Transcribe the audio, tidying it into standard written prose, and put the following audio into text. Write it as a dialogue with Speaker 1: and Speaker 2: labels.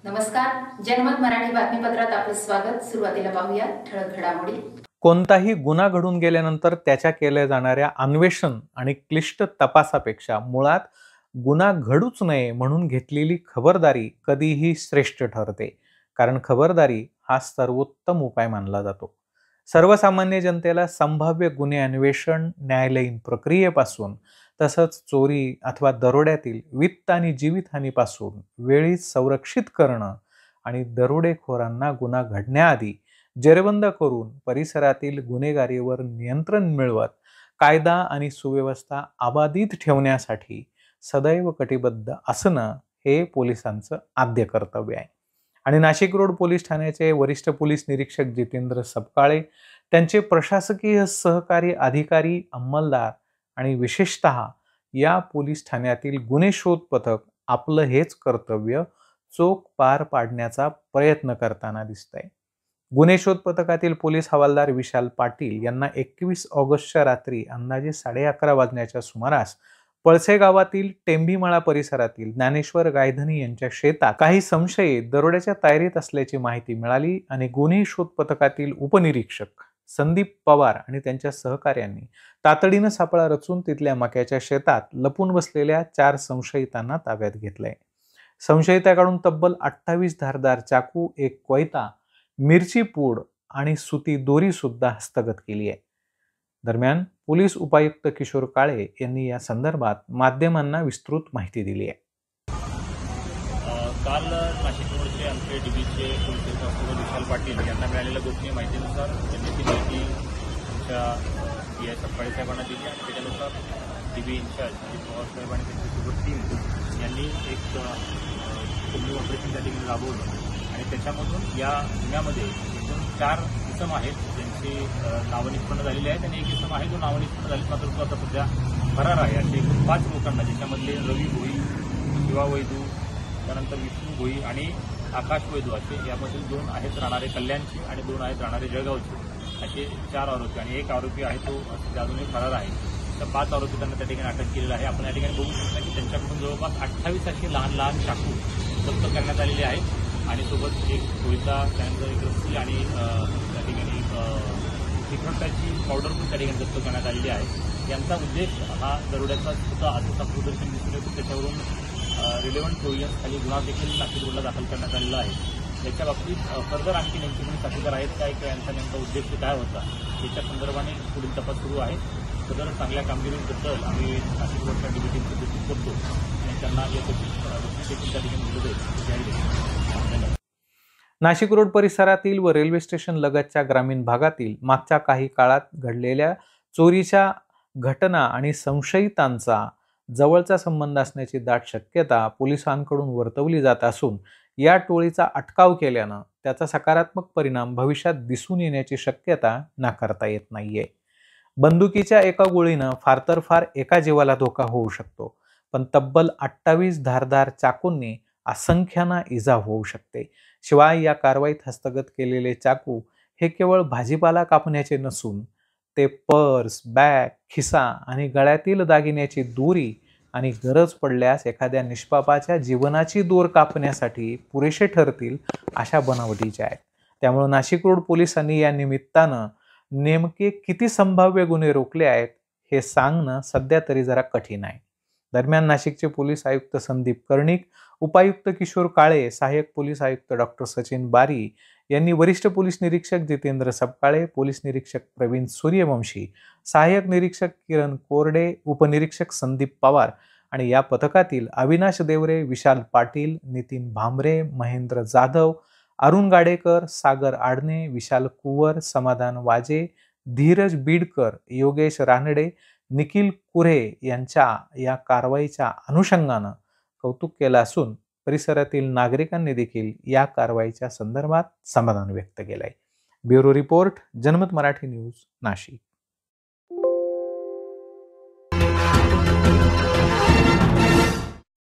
Speaker 1: नमस्कार. जनमत मराठी बातमीपत्रात आपले स्वागत. सुरुवातीला पाहूया ठळक घडामोडी.
Speaker 2: कोणताही गुन्हा घडून गेल्यानंतर त्याच्या केल्या जाणाऱ्या अन्वेषण आणि क्लिष्ट तपासापेक्षा मुळात गुन्हा घडूच नये म्हणून घेतलेली खबरदारी कधीही श्रेष्ठ ठरते. कारण खबरदारी हा सर्वोत्तम उपाय मानला जातो. सर्वसामान्य जनतेला संभाव्य गुन्हे अन्वेषण, न्यायालयीन प्रक्रियेपासून तसंच चोरी अथवा दरोड्यातील वित्त आणि जीवितहानीपासून वेळीच संरक्षित करणं आणि दरोडेखोरांना गुन्हा घडण्याआधी जेरबंद करून परिसरातील गुन्हेगारीवर नियंत्रण मिळवत कायदा आणि सुव्यवस्था अबाधित ठेवण्यासाठी सदैव कटिबद्ध असणं हे पोलिसांचं आद्य कर्तव्य आहे. आणि नाशिक रोड पोलीस ठाण्याचे वरिष्ठ पोलीस निरीक्षक जितेंद्र सपकाळे, त्यांचे प्रशासकीय सहकारी अधिकारी, अंमलदार आणि विशेषतः या पोलीस ठाण्यातील गुन्हे शोध पथक आपलं हेच कर्तव्य चोख पार पाडण्याचा प्रयत्न करताना दिसतंय. गुन्हे शोध पथकातील पोलीस हवालदार विशाल पाटील यांना 21 ऑगस्टच्या रात्री अंदाजे 11:30 वाजण्याच्या सुमारास पळसे गावातील टेंभीमळा परिसरातील ज्ञानेश्वर गायधनी यांच्या शेतात काही संशयित दरोड्याच्या तयारीत असल्याची माहिती मिळाली आणि गुन्हे शोध पथकातील उपनिरीक्षक संदीप पवार आणि त्यांच्या सहकाऱ्यांनी तातडीनं सापळा रचून तिथल्या मक्याच्या शेतात लपून बसलेल्या 4 संशयितांना ताब्यात घेतलंय. संशयिताकडून तब्बल 28 धारदार चाकू, एक कोयता, मिरची पूड आणि सुती दोरी सुद्धा हस्तगत केली आहे. दरम्यान पोलीस उपायुक्त किशोर काळे यांनी या संदर्भात माध्यमांना विस्तृत माहिती दिली आहे.
Speaker 3: काल नाशिक रोडचे आमचे डीबीचे पोलीस कॉन्स्टेबल विशाल पाटील यांना मिळालेल्या गोपनीय माहितीनुसार त्यांनी ती माहिती आमच्या पी आय सपकाळे साहेबांना दिली आणि त्याच्यानुसार डीबी इन्चार्ज पवार साहेब आणि त्यांच्यासोबत टीम यांनी एक कुंभी ऑपरेशन त्या ठिकाणी राबवलं आणि त्याच्यामधून या गुन्ह्यामध्ये एकूण 4 इसम आहेत ज्यांची नावं निष्पन्न झालेली आहेत आणि एक इसम आहे जो नावं निष्पन्न झाली मात्र तो आता सध्या फरार आहे. असे एकूण 5 लोकांना, ज्याच्यामधले रवी भोई, शिवा वैदू, त्यानंतर विष्णू भोई आणि आकाश वैदू असे यामधील 2 आहेत राहणारे कल्याणचे आणि 2 आहेत राहणारे जळगावचे, असे 4 आरोपी आणि एक आरोपी आहे तो अजूनही फरार आहे. तर 5 आरोपितांना त्या ठिकाणी अटक केलेला आहे. आपण या ठिकाणी बघू शकता की त्यांच्याकडून जवळपास 28 असे लहान लहान चाकू जप्त करण्यात आलेले आहेत आणि सोबत एक कोयता, त्यानंतर एक रस्सी आणि त्या ठिकाणी तिखटाची पावडर पण त्या ठिकाणी जप्त करण्यात आलेली आहे. यांचा उद्देश हा दरोड्याचा सुद्धा असा प्रदर्शन दिसून येतो. त्याच्यावरून रिलेव्हंट प्रोव्हिजन्स खाली गुन्हा देखील नाशिक रोडला दाखल करण्यात आलेला आहे. याच्या बाबतीत फर्दर आणखी नेमके कोणी साथीदार आहेत काय किंवा यांचा नेमका उद्देश काय होता याच्या संदर्भाने पुढील तपास सुरू आहे. सदर चांगल्या कामगिरीबद्दल आम्ही नाशिक रोडच्या डीबी टीमचं कौतुक करतो आणि त्यांना या ठिकाणी.
Speaker 2: नाशिक रोड परिसरातील व रेल्वे स्टेशन लगतच्या ग्रामीण भागातील मागच्या काही काळात घडलेल्या चोरीच्या घटना आणि संशयितांचा जवळचा संबंध असण्याची दाट शक्यता पोलिसांकडून वर्तवली जात असून या टोळीचा अटकाव केल्यानं त्याचा सकारात्मक परिणाम भविष्यात दिसून येण्याची शक्यता नाकारता येत नाहीये. बंदुकीच्या एका गोळीनं फार तर फार एका जीवाला धोका होऊ शकतो, पण तब्बल 28 धारदार चाकूंनी असंख्यांना इजा होऊ शकते. शिवाय या कारवाईत हस्तगत केलेले चाकू हे केवळ भाजीपाला कापण्याचे नसून ते पर्स, बॅग, खिसा आणि गळ्यातील दागिन्याची दोरी आणि गरज पडल्यास एखाद्या निष्पापाच्या जीवनाची दोर कापण्यासाठी पुरेसे ठरतील अशा बनावटीचे आहेत. त्यामुळे नाशिक रोड पोलिसांनी या निमित्तानं नेमके किती संभाव्य गुन्हे रोखले आहेत हे सांगणं सध्या तरी जरा कठीण आहे. दरम्यान नाशिकचे पोलीस आयुक्त संदीप कर्णिक, उपायुक्त किशोर काळे, सहाय्यक पोलीस आयुक्त डॉक्टर सचिन बारी यांनी वरिष्ठ पोलीस निरीक्षक जितेंद्र सपकाळे, पोलीस निरीक्षक प्रवीण सूर्यवंशी, सहाय्यक निरीक्षक किरण कोरडे, उपनिरीक्षक संदीप पवार आणि या पथकातील अविनाश देवरे, विशाल पाटील, नितीन भांबरे, महेंद्र जाधव, अरुण गाडेकर, सागर आडणे, विशाल कुवर, समाधान वाजे, धीरज बीडकर, योगेश रानडे, निखिल कुरे यांच्या या कारवाईच्या अनुषंगानं कौतुक केलं असून परिसरातील नागरिकांनी देखील या कारवाईच्या संदर्भात समाधान व्यक्त केलंय. ब्युरो रिपोर्ट, जनमत मराठी न्यूज, नाशिक.